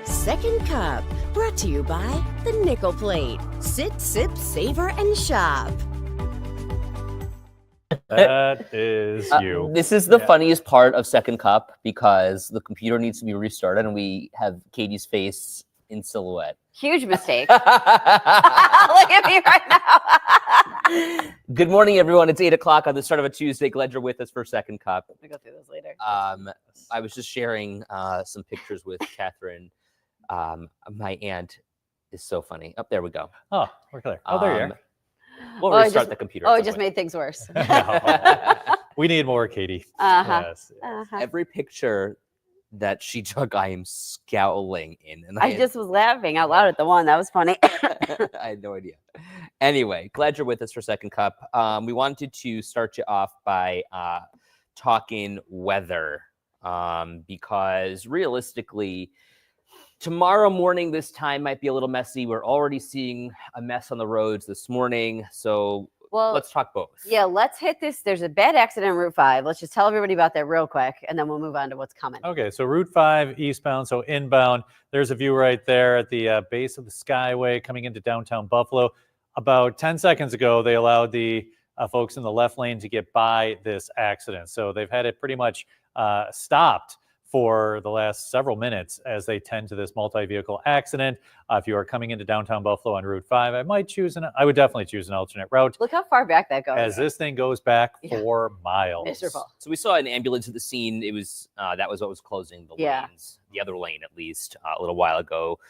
Second Cup, brought to you by the Nickel Plate. Sit, sip, savor, and shop. That is you. This is the funniest part of Second Cup because the computer needs to be restarted and we have Katie's face in silhouette. Huge mistake. Look at me right now. Good morning, everyone. It's 8 o'clock on the start of a Tuesday. Glad you're with us for Second Cup. We'll go through this later. I was just sharing some pictures with Catherine. My aunt is so funny. Oh, there we go. Oh, we're clear. Oh, there you are. We'll restart the computer. Oh, it just made things worse. We need more, Katie. Uh-huh. Yes. Every picture that she took, I am scowling in. And I just was laughing out loud at the one. That was funny. I had no idea. Anyway, glad you're with us for Second Cup. We wanted to start you off by talking weather because realistically, tomorrow morning, this time might be a little messy. We're already seeing a mess on the roads this morning. So let's talk both. Yeah, let's hit this. There's a bad accident on Route 5. Let's just tell everybody about that real quick, and then we'll move on to what's coming. Okay, so Route 5 eastbound, so inbound. There's a view right there at the base of the Skyway coming into downtown Buffalo. About 10 seconds ago, they allowed the folks in the left lane to get by this accident. So they've had it pretty much stopped for the last several minutes as they tend to this multi-vehicle accident. If you are coming into downtown Buffalo on Route 5, I would definitely choose an alternate route. Look how far back that goes. As this thing goes back 4 miles. Miserable. So we saw an ambulance at the scene. It was that was what was closing the lanes, the other lane at least, a little while ago.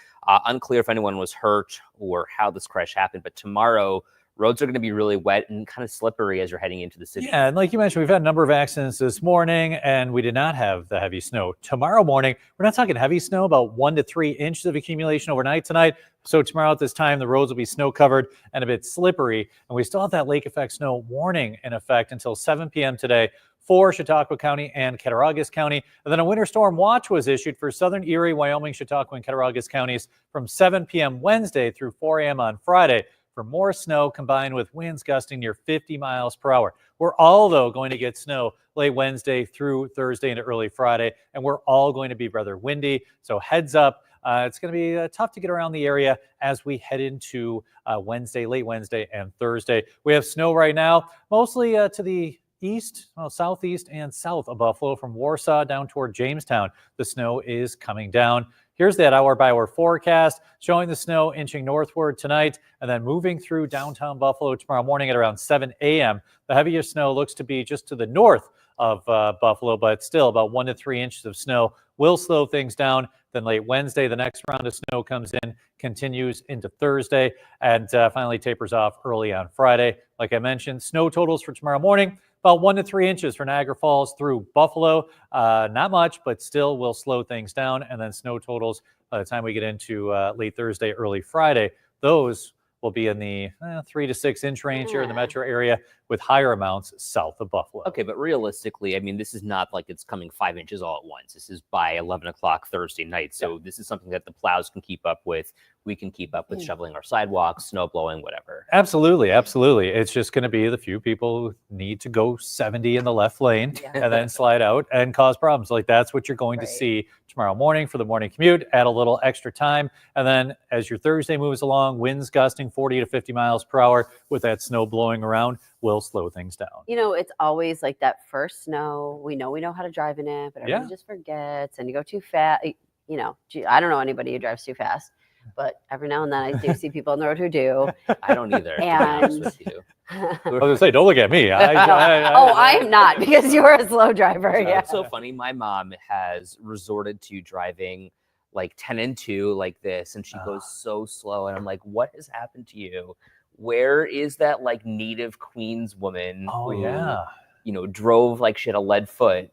Unclear if anyone was hurt or how this crash happened, but tomorrow roads are going to be really wet and kind of slippery as you're heading into the city. Yeah, and like you mentioned, we've had a number of accidents this morning, and we did not have the heavy snow. Tomorrow morning, we're not talking heavy snow, about 1 to 3 inches of accumulation overnight tonight. So tomorrow at this time, the roads will be snow-covered and a bit slippery, and we still have that lake effect snow warning in effect until 7 p.m. today for Chautauqua County and Cattaraugus County. And then a winter storm watch was issued for southern Erie, Wyoming, Chautauqua, and Cattaraugus counties from 7 p.m. Wednesday through 4 a.m. on Friday. For more snow combined with winds gusting near 50 miles per hour. We're all, though, going to get snow late Wednesday through Thursday into early Friday, and we're all going to be rather windy. So heads up, it's going to be tough to get around the area as we head into Wednesday, late Wednesday and Thursday. We have snow right now, mostly to the east, southeast and south of Buffalo from Warsaw down toward Jamestown. The snow is coming down. Here's that hour-by-hour forecast showing the snow inching northward tonight and then moving through downtown Buffalo tomorrow morning at around 7 a.m. The heaviest snow looks to be just to the north of Buffalo, but still about 1 to 3 inches of snow will slow things down. Then late Wednesday, the next round of snow comes in, continues into Thursday, and finally tapers off early on Friday. Like I mentioned, snow totals for tomorrow morning, about 1 to 3 inches for Niagara Falls through Buffalo. Not much, but still will slow things down. And then snow totals by the time we get into late Thursday, early Friday, those will be in the 3 to 6 inch range here in the metro area with higher amounts south of Buffalo. Okay, but realistically, I mean, this is not like it's coming 5 inches all at once. This is by 11 o'clock Thursday night. So this is something that the plows can keep up with. We can keep up with shoveling our sidewalks, snow blowing, whatever. Absolutely, absolutely. It's just going to be the few people who need to go 70 in the left lane and then slide out and cause problems. Like that's what you're going to see tomorrow morning for the morning commute. Add a little extra time. And then as your Thursday moves along, winds gusting 40 to 50 miles per hour with that snow blowing around will slow things down. You know, it's always like that first snow. We know how to drive in it, but everyone just forgets and you go too fast. You know, I don't know anybody who drives too fast, but every now and then I do see people on the road who do. I don't either, to be honest with you. I was going to say, don't look at me. I'm not because you're a slow driver. It's so funny. My mom has resorted to driving like 10 and 2 like this, and she goes so slow. And I'm like, what has happened to you? Where is that like native Queens woman who, drove like she had a lead foot,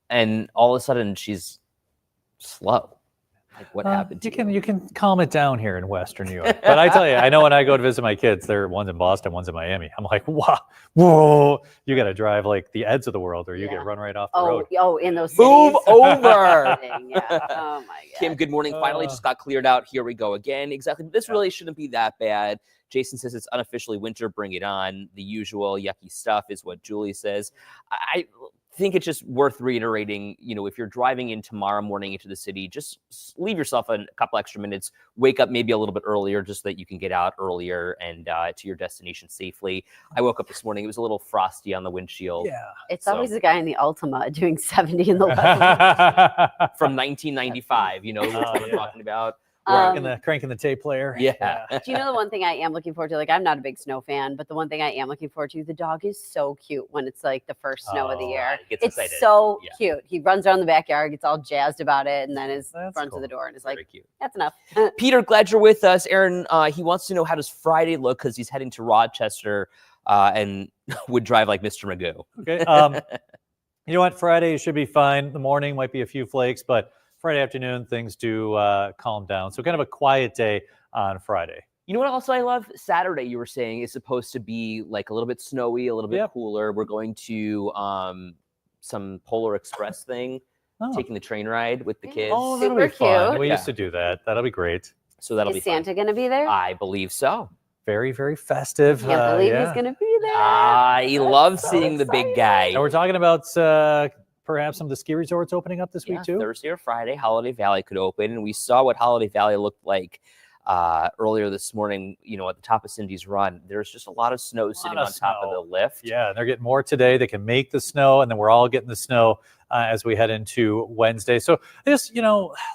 and all of a sudden she's slow? Like, what happened to you can calm it down here in Western New York. But I tell you, I know when I go to visit my kids, one's in Boston, one's in Miami. I'm like, wow, whoa, you got to drive like the ends of the world, or you get run right off the road. Oh, in those Move cities. over. Yeah. Oh my god. Kim, good morning. Finally just got cleared out. Here we go again. Exactly. But this really shouldn't be that bad. Jason says it's unofficially winter. Bring it on. The usual yucky stuff is what Julie says. I think it's just worth reiterating, if you're driving in tomorrow morning into the city, just leave yourself a couple extra minutes, wake up maybe a little bit earlier just so that you can get out earlier and to your destination safely. I woke up this morning. It was a little frosty on the windshield. Yeah. It's always the guy in the Altima doing 70 in the left. From 1995, what I'm talking about. Cranking the tape player. Yeah. Do you know the one thing I am looking forward to? Like, I'm not a big snow fan, but the one thing I am looking forward to, the dog is so cute when it's like the first snow of the year. He gets It's excited. so cute. He runs around the backyard, gets all jazzed about it, and then runs to the door and is Very like, cute. that's enough. Peter, glad you're with us. Aaron, he wants to know, how does Friday look, because he's heading to Rochester and would drive like Mr. Magoo. Okay. You know what? Friday should be fine. The morning might be a few flakes, but Friday afternoon, things do calm down. So kind of a quiet day on Friday. You know what also I love? Saturday, you were saying, is supposed to be like a little bit snowy, a little bit cooler. We're going to some Polar Express thing, taking the train ride with the kids. Oh, that'll be fun. We used to do that. That'll be great. So that'll be Is Santa going to be there? I believe so. Very, very festive. Can't believe he's going to be there. I love seeing the big guy. And we're talking about perhaps some of the ski resorts opening up this week too. Thursday or Friday, Holiday Valley could open, and we saw what Holiday Valley looked like earlier this morning. At the top of Cindy's Run, there's just a lot of snow sitting on top of the lift. Yeah, they're getting more today. They can make the snow, and then we're all getting the snow as we head into Wednesday. So this,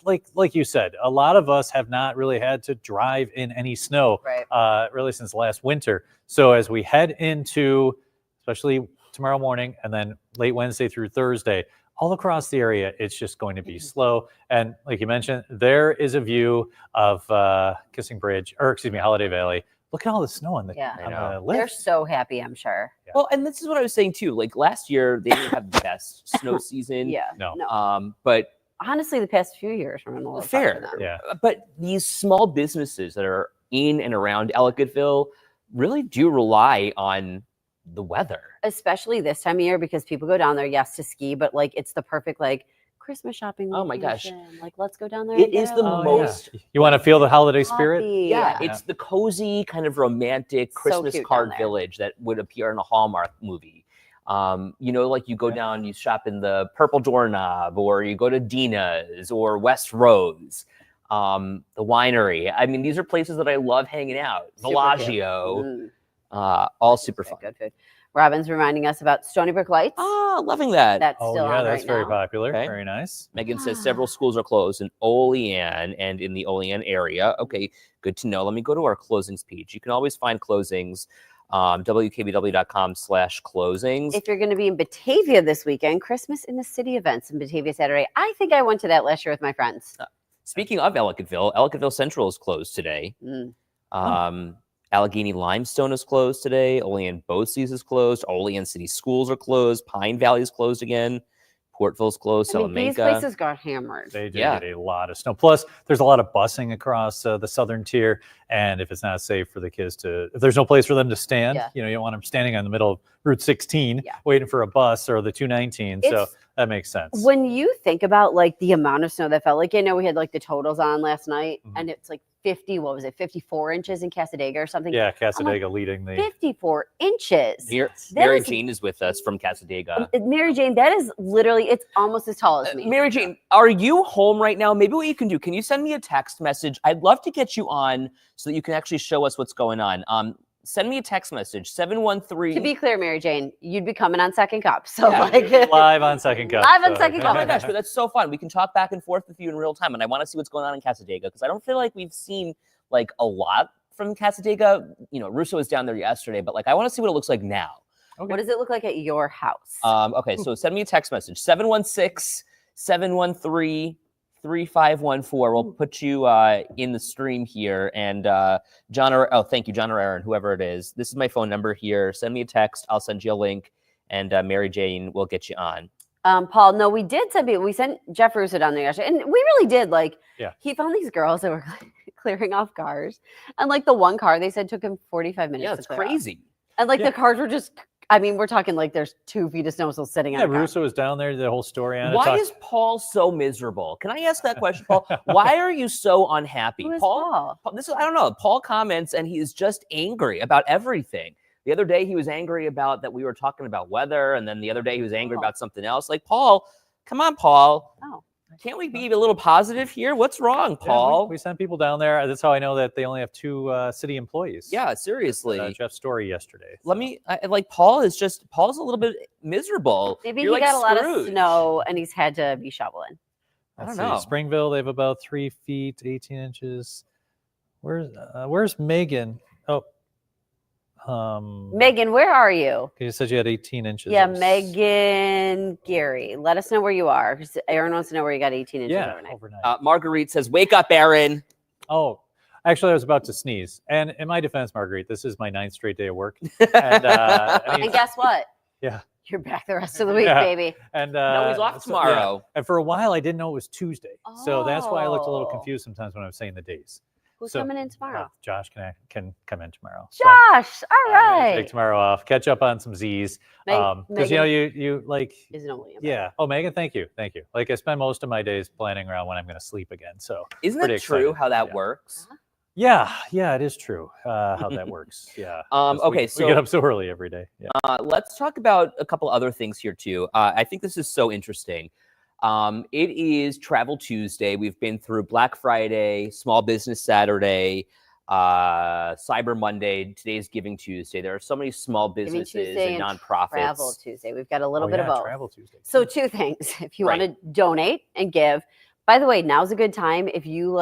like you said, a lot of us have not really had to drive in any snow really since last winter. So as we head into, especially tomorrow morning and then late Wednesday through Thursday, all across the area, it's just going to be slow. And like you mentioned, there is a view of Holiday Valley. Look at all the snow on the lift. They're so happy, I'm sure. Yeah. Well, and this is what I was saying too. Like last year, they didn't have the best snow season. No. But honestly, the past few years were a little fair. Yeah. But these small businesses that are in and around Ellicottville really do rely on the weather, especially this time of year, because people go down there, to ski, but like it's the perfect Christmas shopping location. Oh my gosh. Like, let's go down there. It is the most. Yeah. You want to feel the holiday spirit? Yeah, it's the cozy kind of romantic Christmas card village that would appear in a Hallmark movie. Like you go down, you shop in the Purple Doorknob, or you go to Dina's or West Rose, the winery. I mean, these are places that I love hanging out. Bellagio, all super fun. Good food. Robin's reminding us about Stony Brook Lights. Oh, loving that. That's still on that's right very now. popular. Okay. Very nice. Megan says several schools are closed in Olean and in the Olean area. Okay, good to know. Let me go to our closings page. You can always find closings, wkbw.com/closings. If you're going to be in Batavia this weekend, Christmas in the City events in Batavia Saturday. I think I went to that last year with my friends. Speaking of Ellicottville Central is closed today. Allegheny Limestone is closed today. Olean Boces is closed. Olean City Schools are closed. Pine Valley is closed again. Portville's closed. Salamanca. These places got hammered. They did get a lot of snow. Plus, there's a lot of busing across the southern tier. And if it's not safe for the kids if there's no place for them to stand, you don't want them standing in the middle of Route 16 waiting for a bus or the 219. So that makes sense. When you think about the amount of snow that fell, we had the totals on last night, and it's 54 inches in Casadega or something? Yeah, Casadega leading the 54 inches. Mary Jane is with us from Casadega. Mary Jane, that is literally, it's almost as tall as me. Mary Jane, are you home right now? Maybe what you can do, can you send me a text message? I'd love to get you on so that you can actually show us what's going on. Send me a text message, 713. To be clear, Mary Jane, you'd be coming on Second Cup. So live on Second Cup. Live on Second Cup. Oh my gosh, but that's so fun. We can talk back and forth with you in real time. And I want to see what's going on in Casadega, because I don't feel like we've seen a lot from Casadega. Russo was down there yesterday, but I want to see what it looks like now. Okay. What does it look like at your house? Okay, so send me a text message, 716-713-3514. We'll put you in the stream here. And thank you, John or Aaron, whoever it is. This is my phone number here. Send me a text. I'll send you a link, and Mary Jane will get you on. Paul, no, we did send people. We sent Jeff Russo down there yesterday, and we really did. Like, Yeah. he found these girls that were clearing off cars, and like the one car they said took him 45 minutes. Yeah, to it's clear off. crazy. And like Yeah. the cars were just. I mean, we're talking like there's 2 feet of snow still sitting on. Yeah, a car. Russo was down there. The whole story on it. Why is Paul so miserable? Can I ask that question, Paul? Why are you so unhappy? Who is Paul? This is, I don't know. Paul comments and he is just angry about everything. The other day he was angry about that we were talking about weather, and then the other day he was angry about something else. Like, Paul, come on, Paul. Oh. Can't we be a little positive here? What's wrong, Paul? Yeah, we sent people down there. That's how I know that they only have 2 city employees. Yeah, seriously. Jeff's story yesterday. Let me like Paul's a little bit miserable. Maybe You're he like got a lot of Scrooge. snow and he's had to be shoveling. I Let's don't know. see. Springville, they have about 3 feet, 18 inches. Where's Megan? Megan, where are you? You said you had 18 inches. Yeah, of Megan, Gary. Let us know where you are, because Aaron wants to know where you got 18 inches overnight. overnight. Marguerite says, "Wake up, Aaron." Oh, actually, I was about to sneeze. And in my defense, Marguerite, this is my 9th straight day of work. And, And guess what? Yeah. You're back the rest of the week, Yeah. baby. And No, he's off so, yeah. tomorrow. And for a while, I didn't know it was Tuesday. So that's why I looked a little Oh. confused sometimes when I was saying the days. Who's So, coming in tomorrow? Josh can come in tomorrow. Josh, all I'm gonna right. take tomorrow off, catch up on some Z's. Because you know, you like, Isn't only yeah. Oh, Megan, thank you. Like, I spend most of my days planning around when I'm going to sleep again. So Isn't pretty it true excited. how that Yeah. works? Yeah, it is true how that works. Yeah. 'Cause Okay, we so get up so early every day. Yeah. let's talk about a couple other things here too. I think this is so interesting. It is Travel Tuesday. We've been through Black Friday, Small Business Saturday, Cyber Monday. Today's Giving Tuesday. There are so many small businesses Tuesday and and nonprofits. Travel Tuesday. We've got a little bit of both. Travel Tuesday. So 2 things. If you Right. want to donate and give, by the way, now's a good time. If you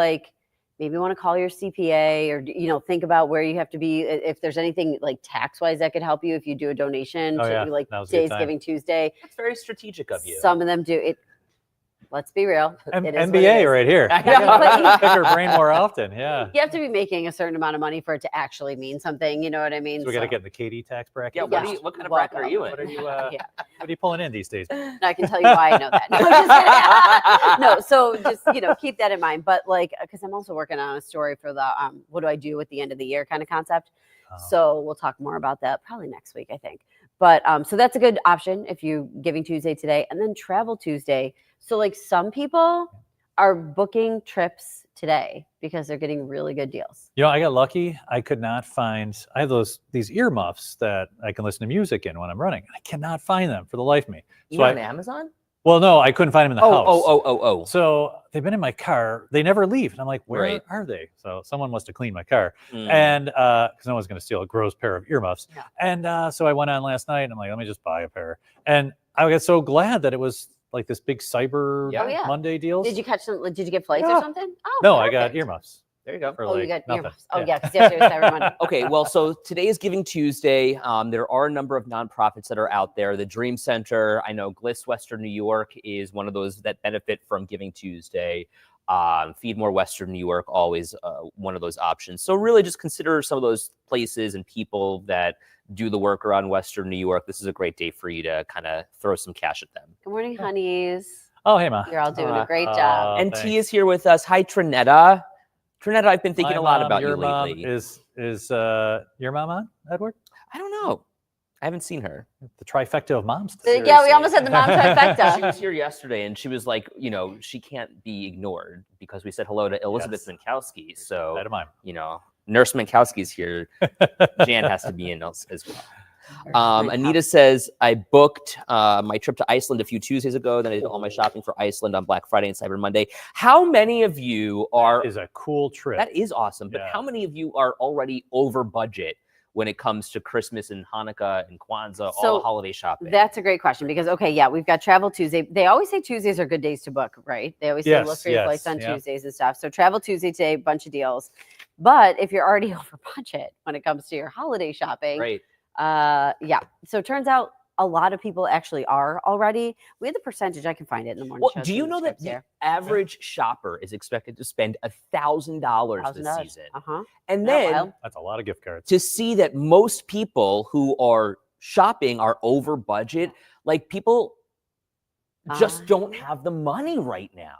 maybe want to call your CPA or, think about where you have to be. If there's anything like tax wise that could help you, if you do a donation Oh, to yeah. like Now's a good Days time. Giving Tuesday, That's very strategic of you. some of them do it. Let's be real. It is what it MBA is. right here. I know. Yeah, pick her brain more often. Yeah. You have to be making a certain amount of money for it to actually mean something. You know what I mean? So we got to get in the Katie tax bracket. Yeah, Yeah. what kind of bracket are you in? What are you? Yeah. What are you pulling in these days? And I can tell you why I know that. No, I'm just kidding. No, so just keep that in mind. But because I'm also working on a story for the what do I do at the end of the year kind of concept. So we'll talk more about that probably next week, I think. But so that's a good option if you Giving Tuesday today, and then Travel Tuesday. So some people are booking trips today because they're getting really good deals. I got lucky. I could not find. I have these earmuffs that I can listen to music in when I'm running. I cannot find them for the life of me. You on Amazon? Well, no, I couldn't find them in the house. Oh. So they've been in my car. They never leave. And I'm like, where Right. are they? So someone must have cleaned my car. Mm. And because no one's going to steal a gross pair of earmuffs. Yeah. And so I went on last night and I'm like, let me just buy a pair. And I got so glad that it was like this big Cyber Yeah. Oh, yeah. Monday deals. Did you catch them? Did you get flights Yeah. or something? Oh, No, I got perfect. earmuffs. There you go. For Oh, you like got nothing. earmuffs. Oh, Yeah. yeah, because yesterday was Cyber Monday. Okay, well, so today is Giving Tuesday. There are a number of nonprofits that are out there. The Dream Center, I know Gliss Western New York is one of those that benefit from Giving Tuesday. Feed More Western New York, always one of those options. So really just consider some of those places and people that do the work around Western New York. This is a great day for you to kind of throw some cash at them. Good morning, honeys. Oh, hey, Ma. You're all doing a great job. And thanks. T is here with us. Hi, Trinetta. Trinetta, I've been thinking My a lot mom, about your you mom lately. is your mom on, Edward? I don't know. I haven't seen her. The trifecta of moms. Yeah, we Seriously. almost had the mom She trifecta. was here yesterday, and she was like, she can't be ignored because we said hello to Elizabeth Yes. Minkowski. So, That of mine. Nurse Minkowski's here. Jan has to be in as well. Anita says, I booked my trip to Iceland a few Tuesdays ago. Then I did all my shopping for Iceland on Black Friday and Cyber Monday. How many of you are... Is a cool trip. That is awesome. But Yeah. how many of you are already over budget when it comes to Christmas and Hanukkah and Kwanzaa, all So, the holiday shopping? That's a great question because, we've got Travel Tuesday. They always say Tuesdays are good days to book, right? They always say Yes, look for your flights yes, on yeah. Tuesdays and stuff. So Travel Tuesday today, bunch of deals. But if you're already over budget when it comes to your holiday shopping, Right. So it turns out a lot of people actually are already. We had the percentage. I can find it in the morning. Well, show, do some you of the know that scripts the here. average shopper is expected to spend $1,000 this $1,000. season? Uh-huh. And Isn't that then wild? That's a lot of gift cards. to see that most people who are shopping are over budget, like people just don't have the money right now.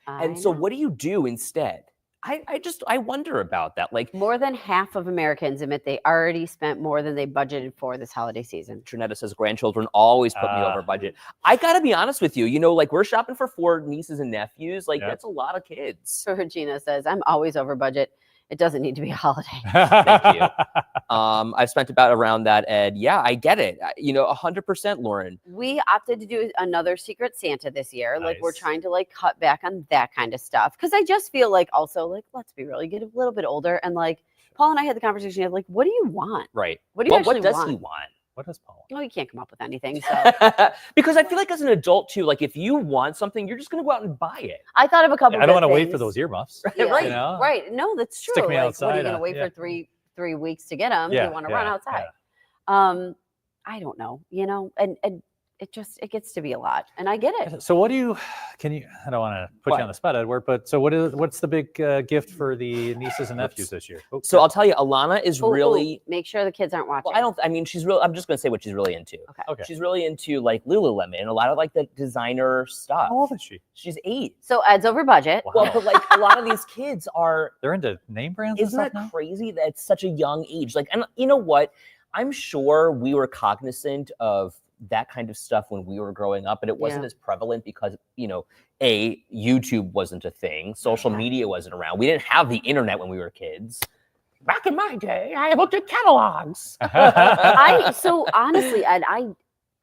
And so what do you do instead? I wonder about that. Like, more than half of Americans admit they already spent more than they budgeted for this holiday season. Trinetta says grandchildren always put me over budget. I gotta be honest with you. You know, like we're shopping for 4 nieces and nephews. Like that's a lot of kids. So Regina says, I'm always over budget. It doesn't need to be a holiday. Thank you. I've spent about around that, Ed. Yeah, I get it. You know, 100%, Lauren. We opted to do another Secret Santa this year. Nice. Like we're trying to like cut back on that kind of stuff. Cause I just feel like also like, let's be real, you get a little bit older and like Paul and I had the conversation of like, what do you want? Right. What do you actually what does want? he want? What does Paul want? Oh, you can't come up with anything. So Because I feel like as an adult too, like if you want something, you're just gonna go out and buy it. I thought of a couple I don't want to wait for those earmuffs. Yeah, Right. You know? Right. No, that's true. Stick me like, outside, what are you going to wait for three weeks to get them? Yeah, You want to run yeah, outside. I don't know, you know, and it gets to be a lot, and I get it. So what do you? Can you? I don't want to put you on the spot, Edward. But so what's the big gift for the nieces and nephews this year? Oh, So I'll tell you, Alana is really. Make sure the kids aren't watching. Well, I mean, she's real. I'm just gonna say what she's really into. Okay. She's really into like Lululemon and a lot of like the designer stuff. How old is she? She's 8. So Ed's over budget. Wow. Well, but like a lot of these kids are. They're into name brands. Isn't and that stuff now? crazy that it's such a young age? Like, and you know what? I'm sure we were cognizant of that kind of stuff when we were growing up, but it wasn't as prevalent because, you know, YouTube wasn't a thing. Social media wasn't around. We didn't have the internet when we were kids. Back in my day, I looked at catalogs. So honestly, Ed,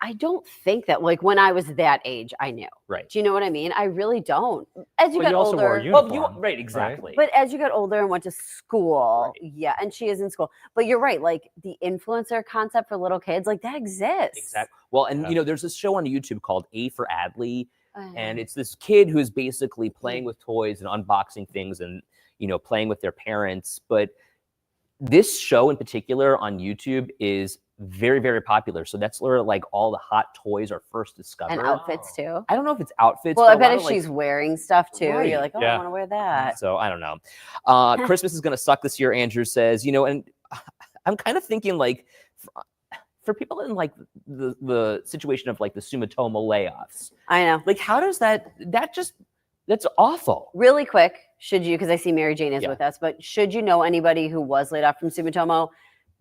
I don't think that like when I was that age, I knew. Right. Do you know what I mean? I really don't. As you But got you also wore a older, uniform. Right, exactly. but as you got older and went to school, yeah, and she is in school. But you're right, like the influencer concept for little kids, like that exists. Exactly. Well, and you know, there's this show on YouTube called A for Adley, and it's this kid who's basically playing with toys and unboxing things and, you know, playing with their parents. But this show in particular on YouTube is very, very popular. So that's where like all the hot toys are first discovered. And outfits too. I don't know if it's outfits. Well, I but a bet lot if of, like, she's wearing stuff too, Right. you're like, oh, I want to wear that. So I don't know. Christmas is going to suck this year, Andrew says, you know, and I'm kind of thinking like for people in like the situation of like the Sumitomo layoffs, I know. like how does that's awful. Really quick, should you, because I see Mary Jane is Yeah. with us, but should you know anybody who was laid off from Sumitomo?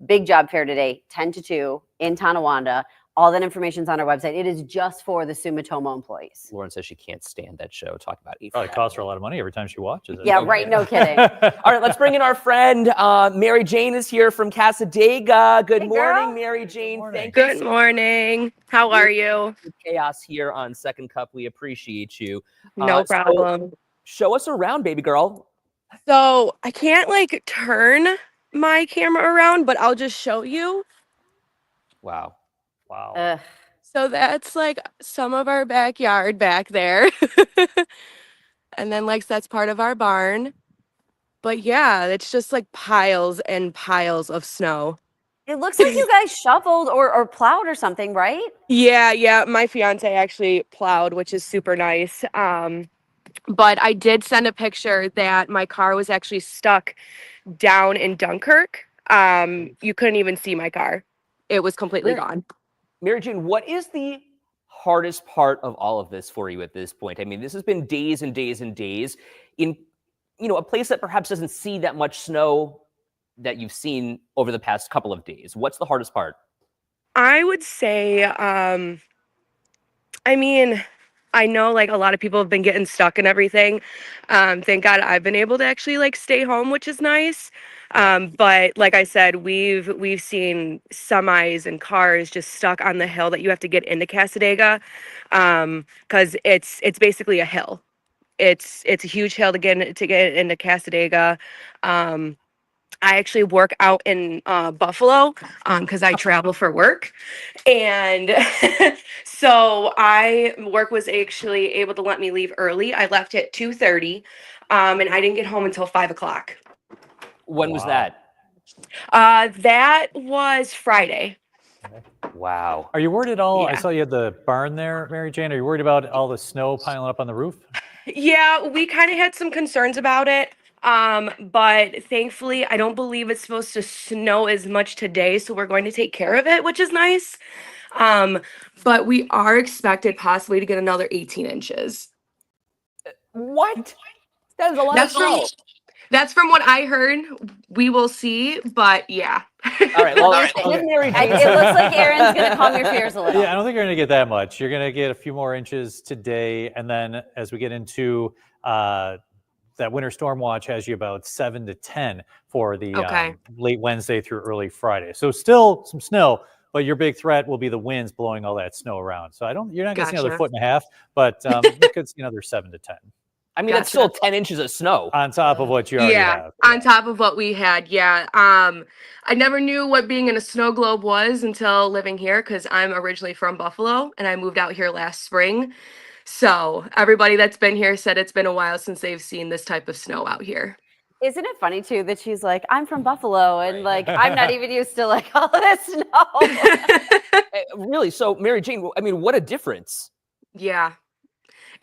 Big job fair today, 10 to 2 in Tonawanda. All that information's on our website. It is just for the Sumitomo employees. Lauren says she can't stand that show. Talk about it. Probably costs her a lot of money every time she watches it. Yeah, right. No kidding. All right, let's bring in our friend. Mary Jane is here from Casadega. Good Hey, morning, girl. Mary Jane. morning. Thank you Good morning. How are you? for chaos here on Second Cup. We appreciate you. No So problem. show us around, baby girl. So I can't like turn my camera around, but I'll just show you. Wow. Wow. Ugh. So that's like some of our backyard back there. And then like that's part of our barn. But yeah, it's just like piles and piles of snow. It looks like you guys shoveled or plowed or something, right? Yeah. My fiance actually plowed, which is super nice. But I did send a picture that my car was actually stuck down in Dunkirk. You couldn't even see my car. It was completely gone. Mary Jane, what is the hardest part of all of this for you at this point? I mean, this has been days and days and days in, you know, a place that perhaps doesn't see that much snow that you've seen over the past couple of days. What's the hardest part? I would say, I mean, I know like a lot of people have been getting stuck and everything. Thank God I've been able to actually like stay home, which is nice. But like I said, we've seen semis and cars just stuck on the hill that you have to get into Casadega, because it's basically a hill. It's a huge hill to get into Casadega. I actually work out in Buffalo because I travel for work. And so work was actually able to let me leave early. I left at 2:30 and I didn't get home until 5 o'clock. When was that? That was Friday. Wow. Are you worried at all? I Yeah. saw you had the barn there, Mary Jane. Are you worried about all the snow piling up on the roof? Yeah, we kind of had some concerns about it. But thankfully, I don't believe it's supposed to snow as much today, so we're going to take care of it, which is nice. But we are expected possibly to get another 18 inches. What? That is a lot That's of snow. That's from what I heard. We will see, but yeah. All right. Well, Okay. Mary Jane. It looks like Aaron's going to calm your fears a little. Yeah, I don't think you're going to get that much. You're going to get a few more inches today, and then as we get into that winter storm watch has you about 7 to 10 for the late Wednesday through early Friday. So still some snow, but your big threat will be the winds blowing all that snow around. So you're not going to see another 1.5 feet, but you could see another 7 to 10. I mean, that's still 10 inches of snow. On top of what you already have. On top of what we had, I never knew what being in a snow globe was until living here because I'm originally from Buffalo and I moved out here last spring. So everybody that's been here said it's been a while since they've seen this type of snow out here. Isn't it funny too that she's like, I'm from Buffalo and like I'm not even used to like all this snow. Really? So Mary Jane, I mean, what a difference. Yeah.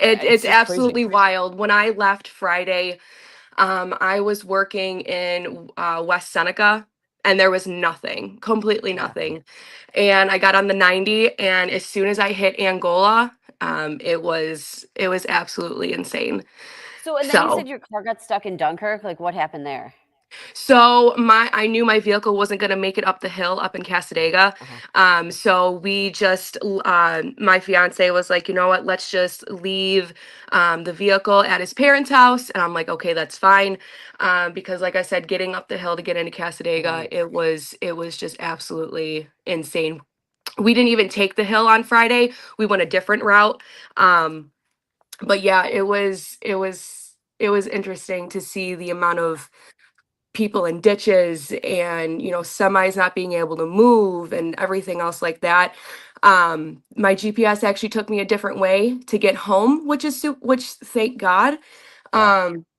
It's absolutely crazy. wild. When I left Friday, I was working in West Seneca and there was nothing, completely nothing. And I got on the 90 and as soon as I hit Angola, it was absolutely insane. So, and then you said your car got stuck in Dunkirk. Like, what happened there? So I knew my vehicle wasn't going to make it up the hill up in Casadega. So we just, my fiance was like, you know what, let's just leave the vehicle at his parents' house. And I'm like, okay, that's fine. Because like I said, getting up the hill to get into Casadega, it was just absolutely insane. We didn't even take the hill on Friday. We went a different route. But yeah, it was interesting to see the amount of people in ditches and semis not being able to move and everything else like that. My GPS actually took me a different way to get home, which thank God.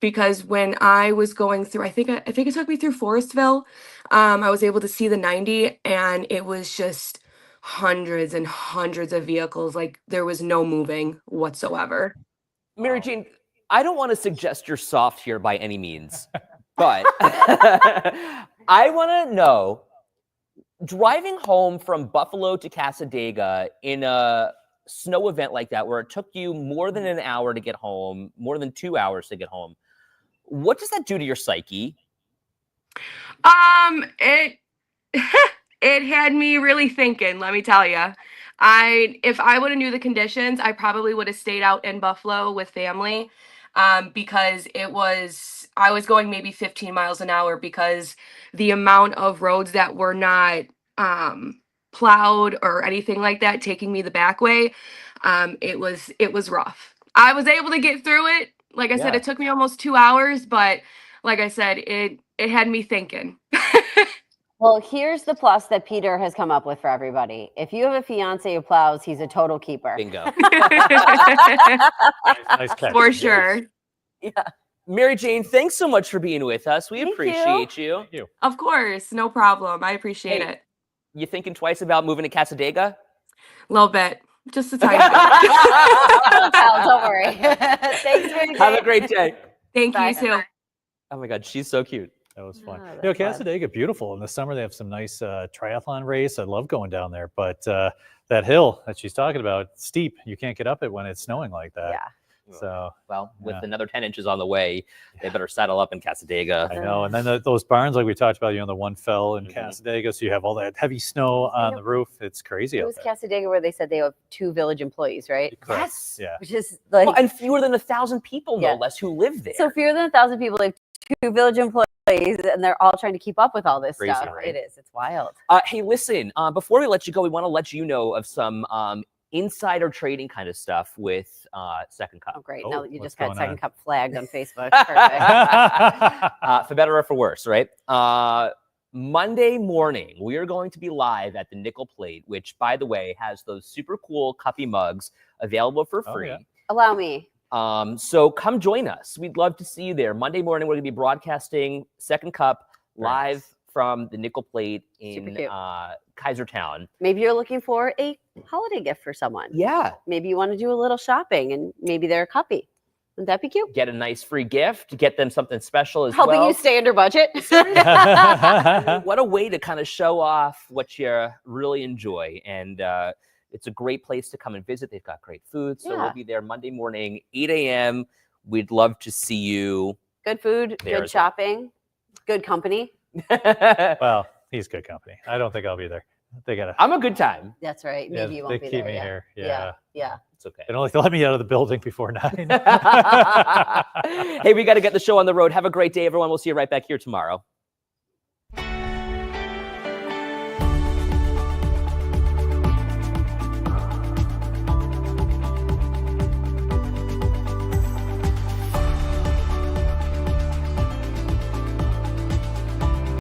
Because when I was going through, I think it took me through Forestville, I was able to see the 90 and it was just hundreds and hundreds of vehicles. Like there was no moving whatsoever. Mary Jane, I don't want to suggest you're soft here by any means. But I want to know, driving home from Buffalo to Casadega in a snow event like that, where it took you more than an hour to get home, more than 2 hours to get home, what does that do to your psyche? It it had me really thinking, let me tell you. If I would have knew the conditions, I probably would have stayed out in Buffalo with family. Because I was going maybe 15 miles an hour because the amount of roads that were not plowed or anything like that, taking me the back way, it was rough. I was able to get through it. Like I said, it took me almost 2 hours, but like I said, it had me thinking. Well, here's the plus that Peter has come up with for everybody. If you have a fiance who plows, he's a total keeper. Bingo. Nice catch. For sure. Yeah. Mary Jane, thanks so much for being with us. We appreciate you. Thank you. Of course, no problem. I appreciate it. You thinking twice about moving to Casadega? A little bit. Just a tiny bit. Don't worry. Thanks, Mary Jane. Have a great day. Thank you too. Oh my God, she's so cute. That was fun. Oh, Casadega, beautiful. In the summer, they have some nice triathlon race. I love going down there. But that hill that she's talking about, steep. You can't get up it when it's snowing like that. Yeah. So, well, with another 10 inches on the way, they better saddle up in Casadega. I know. And then those barns, like we talked about, the one fell in Casadega. So you have all that heavy snow on the roof. It's crazy. It was Casadega where they said they have 2 village employees, right? Yes. Yeah. Which is like, and fewer than 1,000 people, no less, who live there. So fewer than 1,000 people, they have 2 village employees, and they're all trying to keep up with all this Crazy, stuff. right? It is. It's wild. Hey, listen, before we let you go, we want to let you know of some insider trading kind of stuff with Second Cup. Oh, great. Now that you just got going Second on? Cup flagged on Facebook. Perfect. For better or for worse, right? Monday morning, we are going to be live at the Nickel Plate, which, by the way, has those super cool cuppy mugs available for free. yeah. Allow me. So come join us. We'd love to see you there. Monday morning, we're going to be broadcasting Second Cup live from the Nickel Plate in Kaisertown. Maybe you're looking for a holiday gift for someone. Yeah. Maybe you want to do a little shopping and maybe they're a cuppy. Wouldn't that be cute? get a nice free gift, get them something special as Helping well. you stay under budget. What a way to kind of show off what you really enjoy. And it's a great place to come and visit. They've got great food. So we'll be there Monday morning, 8 a.m. We'd love to see you. Good food, There good as well. shopping, good company. Well, he's good company. I don't think I'll be there. They gotta. I'm a good time. That's right. Maybe you won't they be keep there. me Yeah. here. Yeah. Yeah. It's okay. They don't like to let me out of the building before 9. Hey, we got to get the show on the road. Have a great day, everyone. We'll see you right back here tomorrow.